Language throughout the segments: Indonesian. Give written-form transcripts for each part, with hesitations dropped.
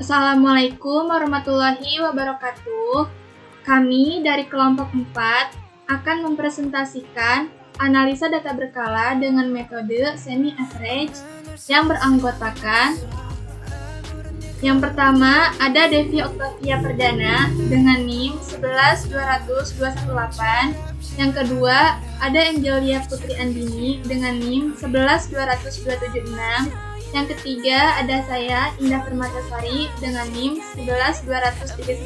Assalamualaikum warahmatullahi wabarakatuh. Kami dari kelompok 4 akan mempresentasikan analisa data berkala dengan metode semi-average yang beranggotakan yang pertama ada Devi Octavia Perdana dengan NIM 1120218. Yang kedua ada Angelia Putri Andini dengan NIM 1120276. Yang ketiga ada saya Indah Permatasari dengan NIM 11238.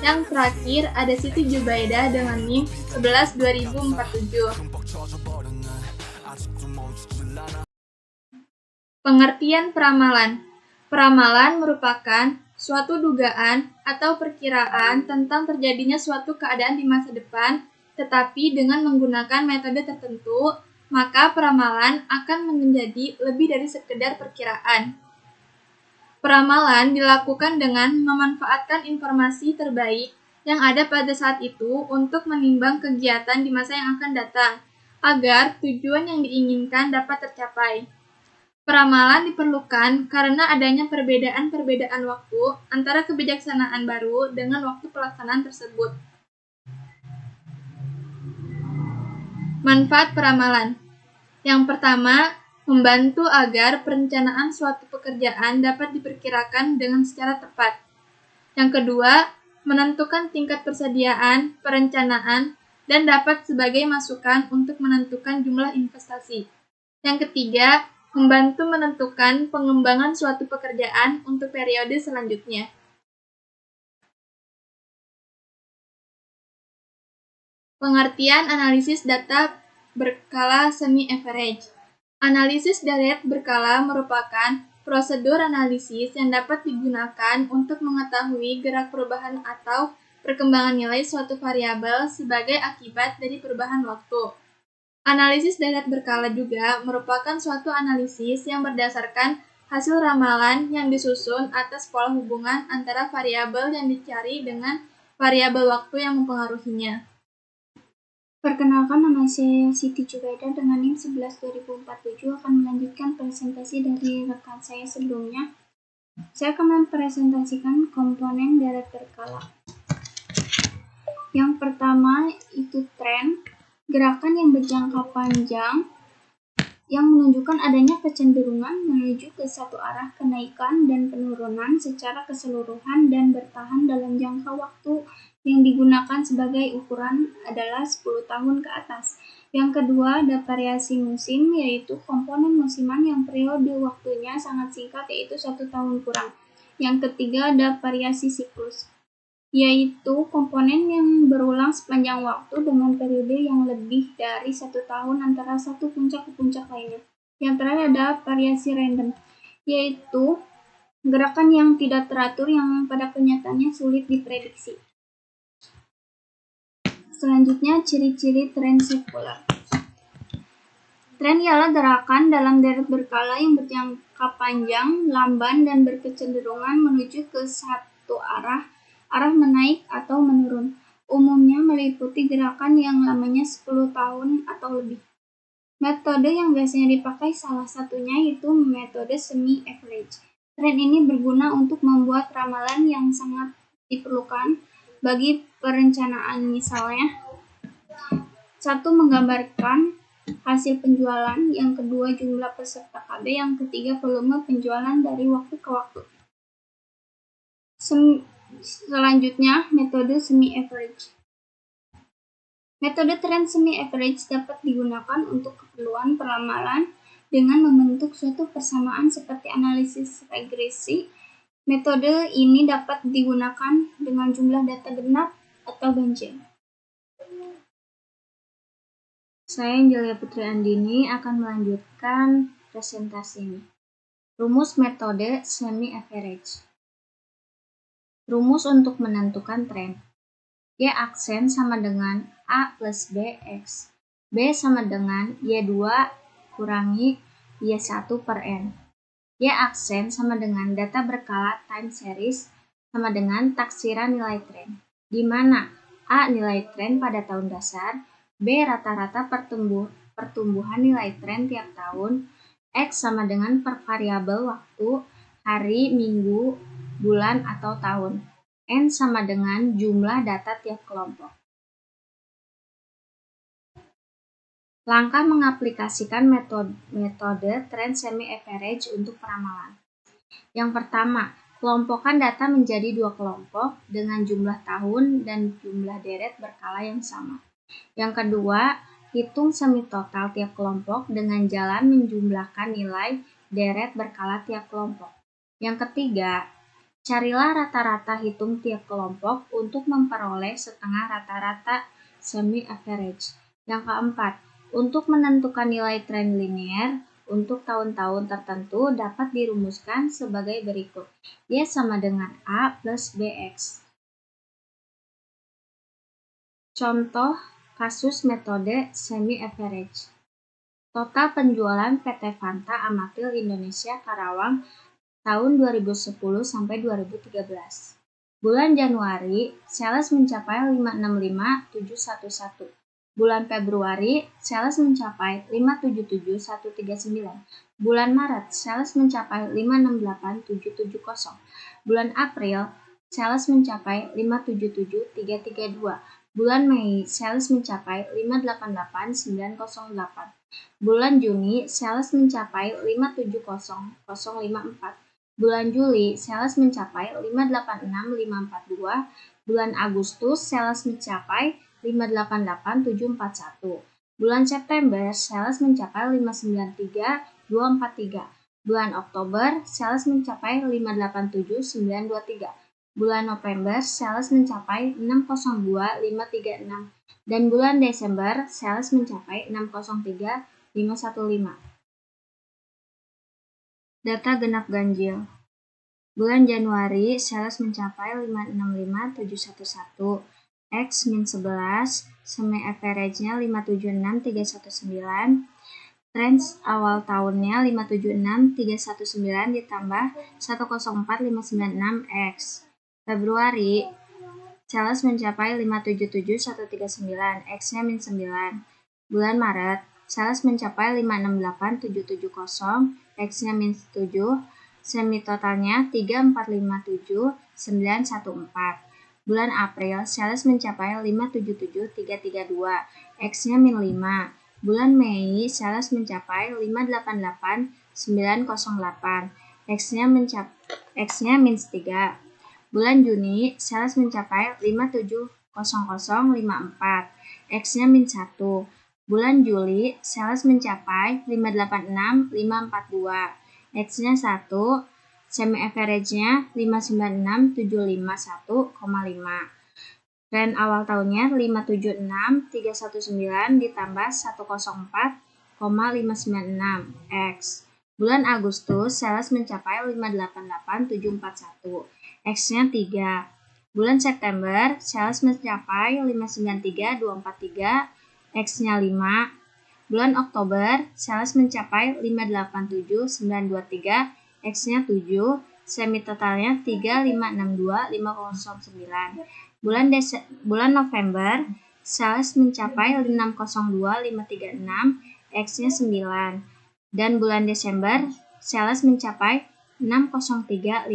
Yang terakhir ada Siti Jubaidah dengan NIM 112047. Pengertian peramalan. Peramalan merupakan suatu dugaan atau perkiraan tentang terjadinya suatu keadaan di masa depan, tetapi dengan menggunakan metode tertentu, maka peramalan akan menjadi lebih dari sekedar perkiraan. Peramalan dilakukan dengan memanfaatkan informasi terbaik yang ada pada saat itu untuk menimbang kegiatan di masa yang akan datang, agar tujuan yang diinginkan dapat tercapai. Peramalan diperlukan karena adanya perbedaan-perbedaan waktu antara kebijaksanaan baru dengan waktu pelaksanaan tersebut. Manfaat peramalan. Yang pertama, membantu agar perencanaan suatu pekerjaan dapat diperkirakan dengan secara tepat. Yang kedua, menentukan tingkat persediaan, perencanaan, dan dapat sebagai masukan untuk menentukan jumlah investasi. Yang ketiga, membantu menentukan pengembangan suatu pekerjaan untuk periode selanjutnya. Pengertian analisis data berkala semi-average. Analisis data berkala merupakan prosedur analisis yang dapat digunakan untuk mengetahui gerak perubahan atau perkembangan nilai suatu variabel sebagai akibat dari perubahan waktu. Analisis data berkala juga merupakan suatu analisis yang berdasarkan hasil ramalan yang disusun atas pola hubungan antara variabel yang dicari dengan variabel waktu yang mempengaruhinya. Perkenalkan, nama saya Siti Jubaidah dengan NIM 112047 akan melanjutkan presentasi dari rekan saya sebelumnya. Saya akan mempresentasikan komponen deret berkala. Yang pertama itu tren, gerakan yang berjangka panjang yang menunjukkan adanya kecenderungan menuju ke satu arah kenaikan dan penurunan secara keseluruhan dan bertahan dalam jangka waktu yang digunakan sebagai ukuran adalah 10 tahun ke atas. Yang kedua ada variasi musim, yaitu komponen musiman yang periode waktunya sangat singkat, yaitu 1 tahun kurang. Yang ketiga ada variasi siklus, yaitu komponen yang berulang sepanjang waktu dengan periode yang lebih dari 1 tahun antara satu puncak ke puncak lainnya. Yang terakhir ada variasi random, yaitu gerakan yang tidak teratur yang pada kenyataannya sulit diprediksi. Selanjutnya, ciri-ciri tren sekular. Tren ialah gerakan dalam deret berkala yang berjangka panjang, lamban, dan berkecenderungan menuju ke satu arah menaik atau menurun. Umumnya meliputi gerakan yang lamanya 10 tahun atau lebih. Metode yang biasanya dipakai salah satunya yaitu metode semi-average. Tren ini berguna untuk membuat ramalan yang sangat diperlukan bagi perencanaan, misalnya 1. Menggambarkan hasil penjualan, yang kedua jumlah peserta KB, yang ketiga volume penjualan dari waktu ke waktu. Selanjutnya, metode semi-average. Metode tren semi-average dapat digunakan untuk keperluan peramalan dengan membentuk suatu persamaan seperti analisis regresi. Metode ini dapat digunakan dengan jumlah data genap atau ganjil. Saya Angelia Putri Andini akan melanjutkan presentasi ini. Rumus metode semi-average. Rumus untuk menentukan tren. Y aksen sama dengan A plus BX. B sama dengan Y2 kurangi Y1 per N. Y aksen sama dengan data berkala time series sama dengan taksiran nilai tren, di mana A nilai tren pada tahun dasar, B rata-rata pertumbuhan nilai tren tiap tahun, X sama dengan per variabel waktu, hari, minggu, bulan atau tahun. N sama dengan jumlah data tiap kelompok. Langkah mengaplikasikan metode trend semi-average untuk peramalan. Yang pertama, kelompokkan data menjadi dua kelompok dengan jumlah tahun dan jumlah deret berkala yang sama. Yang kedua, hitung semi total tiap kelompok dengan jalan menjumlahkan nilai deret berkala tiap kelompok. Yang ketiga, carilah rata-rata hitung tiap kelompok untuk memperoleh setengah rata-rata semi-average. Yang keempat, untuk menentukan nilai tren linear untuk tahun-tahun tertentu dapat dirumuskan sebagai berikut. Y sama dengan A plus BX. Contoh kasus metode semi-average. Total penjualan PT Fanta Amatil Indonesia Karawang tahun 2010 sampai 2013. Bulan Januari, sales mencapai 565.711. Bulan Februari, sales mencapai 577.139. Bulan Maret, sales mencapai 568.770. Bulan April, sales mencapai 577.332. Bulan Mei, sales mencapai 588.908. Bulan Juni, sales mencapai 570.054. Bulan Juli, sales mencapai 586.542. Bulan Agustus, sales mencapai 588.741. Bulan September, sales mencapai 593.243. Bulan Oktober, sales mencapai 587.923. Bulan November, sales mencapai 602.536. Dan bulan Desember, sales mencapai 603.515. Data genap ganjil. Bulan Januari, sales mencapai 565.711. X min 11, semi-average-nya 576.319, trends awal tahunnya 576.319 ditambah 104.596 X. Februari, sales mencapai 577.139, X-nya min 9. Bulan Maret, sales mencapai 568.770, X-nya min 7, semi totalnya 3457.914. Bulan April, sales mencapai 577.332, X-nya min 5. Bulan Mei, sales mencapai 588.908, X-nya min 3. Bulan Juni, sales mencapai 570.054, X-nya min 1. Bulan Juli, sales mencapai 586.542, X-nya 1. Semi-average-nya 596.751,5. Tren awal tahunnya 576.319 ditambah 104.596 X. Bulan Agustus, sales mencapai 588.741, X-nya 3. Bulan September, sales mencapai 593.243, X-nya 5. Bulan Oktober, sales mencapai 587.923, X-nya 7, semi totalnya 3.562.509. Bulan November, sales mencapai 602.536, X-nya 9. Dan bulan Desember, sales mencapai 603.515,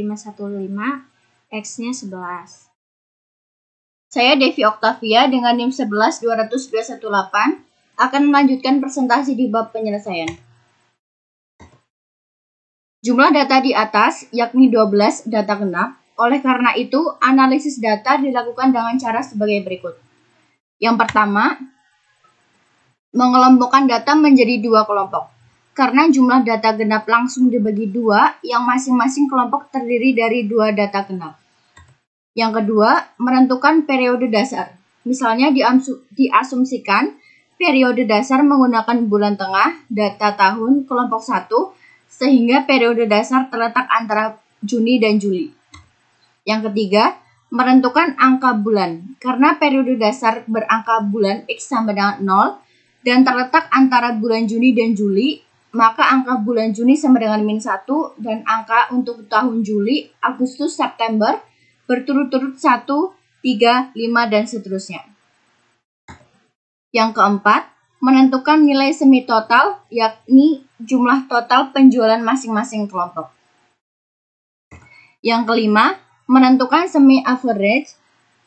X-nya 11. Saya Devi Oktavia dengan NIM 11-20218 akan melanjutkan presentasi di bab penyelesaian. Jumlah data di atas, yakni 12 data genap. Oleh karena itu, analisis data dilakukan dengan cara sebagai berikut. Yang pertama, mengelompokkan data menjadi dua kelompok. Karena jumlah data genap langsung dibagi dua, yang masing-masing kelompok terdiri dari dua data genap. Yang kedua, menentukan periode dasar. Misalnya diasumsikan periode dasar menggunakan bulan tengah, data tahun kelompok 1, sehingga periode dasar terletak antara Juni dan Juli. Yang ketiga, menentukan angka bulan. Karena periode dasar berangka bulan X sama dengan 0 dan terletak antara bulan Juni dan Juli, maka angka bulan Juni sama dengan min 1 dan angka untuk tahun Juli, Agustus, September berturut-turut 1, 3, 5, dan seterusnya. Yang keempat, menentukan nilai semi total, yakni jumlah total penjualan masing-masing kelompok. Yang kelima, menentukan semi average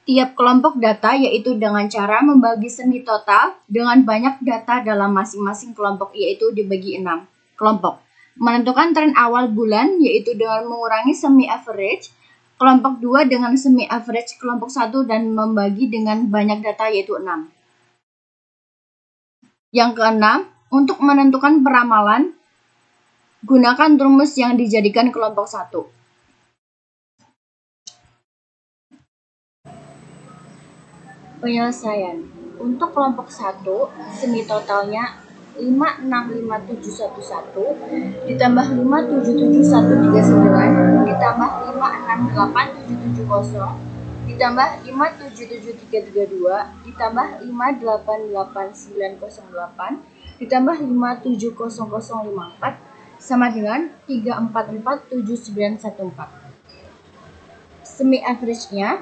tiap kelompok data yaitu dengan cara membagi semi total dengan banyak data dalam masing-masing kelompok yaitu dibagi 6 kelompok. Menentukan tren awal bulan yaitu dengan mengurangi semi average kelompok 2 dengan semi average kelompok 1 dan membagi dengan banyak data yaitu 6. Yang keenam, untuk menentukan peramalan, gunakan rumus yang dijadikan kelompok 1. Penyelesaian. Untuk kelompok 1, semi totalnya 565711 ditambah 577139 ditambah 568770 ditambah 577332 ditambah 588908 ditambah 570054 sama dengan 3447914. Semi average-nya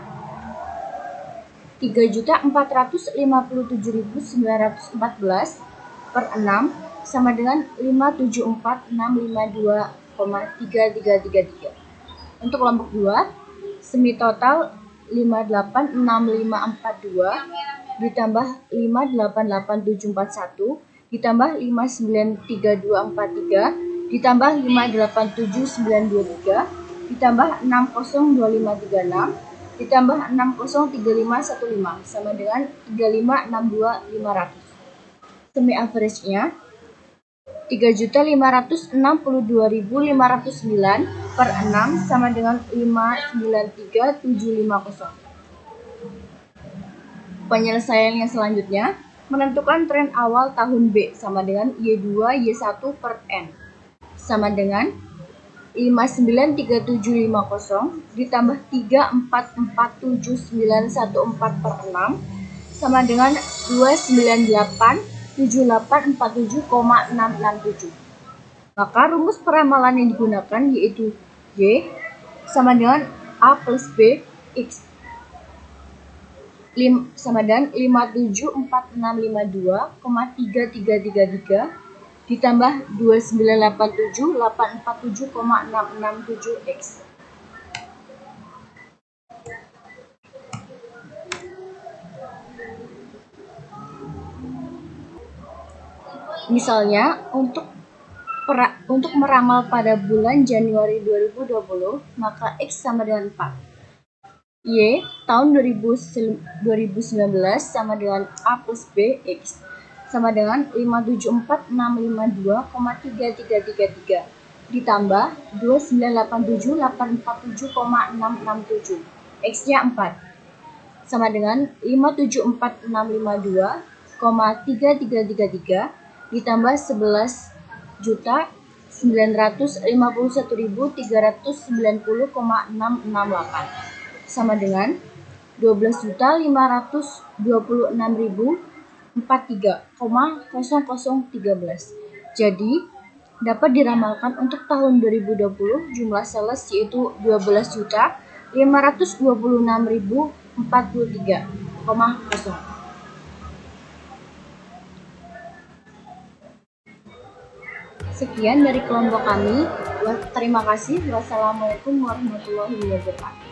3.457.914 per 6 sama dengan 574.652,3333. Untuk kelompok 2, semi total 586542 ditambah 588741 ditambah 593243 ditambah 587923 ditambah 602536 ditambah 603515 sama dengan 3562500. Semi average-nya 3.562.509 per 6 sama dengan 593750. Penyelesaian yang selanjutnya, menentukan tren awal tahun B sama dengan Y2 Y1 per N sama dengan 593750 ditambah 3447914 per 6 sama dengan 2987847,667. Maka rumus peramalan yang digunakan yaitu Y sama dengan A plus B X sama dengan 574652,3333 ditambah 2987847,667 X. Misalnya, untuk meramal pada bulan Januari 2020, maka X sama dengan 4. Y tahun 2019 sama dengan A plus B X sama dengan 574.652,3333 ditambah 2987847,667 X-nya 4 sama dengan 574.652,3333 ditambah 11.951.390,668 sama dengan 12.526.043,0013. Jadi, dapat diramalkan untuk tahun 2020 jumlah sales yaitu 12.526.043,0. Sekian dari kelompok kami. Terima kasih. Wassalamualaikum warahmatullahi wabarakatuh.